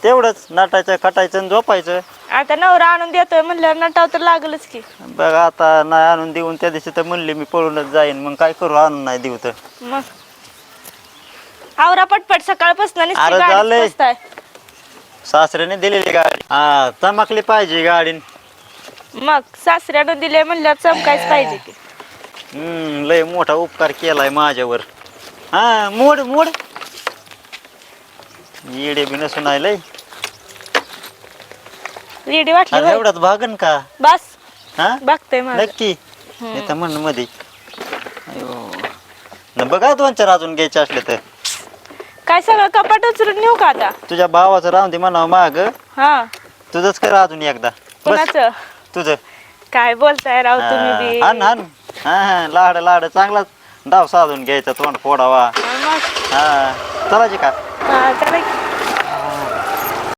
तेवढंच नटायचं खटायचं आणि झोपायचं. आता नवरा आणून देतोय म्हणल्यावर नटाव तर लागलच की. बघ आता नाही आणून देऊन त्या दिवशी तर म्हणले मी पळूनच जाईन, मग काय करू आणून नाही देऊ तर. मग आवरा पटपट सकाळपासून अरे झालंय. बसताय. सासऱ्याने दिलेली गाडी हा चमकली पाहिजे गाडी. मग सासऱ्यानं दिले म्हणल्यावर चमकायच पाहिजे की. लय मोठा उपकार केलाय माझ्यावर. हा मोड मोड येडे बी नसून आहे लय. रेडी वाटली अरे होय? एवढाच भागन का? बस हा बघतोय मग. नक्की येतं म्हण मध्ये. अयो न बघा 2-4 अजून घ्यायचे असले तर. काय सगळं कपाट उचलून नेऊ का आता? तुझ्या भावाचं राहून दे म्हणावं माग. हा तुझंच कर अजून एकदा. बस कोणाचं? तुझं. काय बोलताय राव तुम्ही बी. हान हान हा लाड लाड चांगलाच डाव साधून घ्यायचा तोंड फोडावा. मग हा चलायची का? हा, चला की.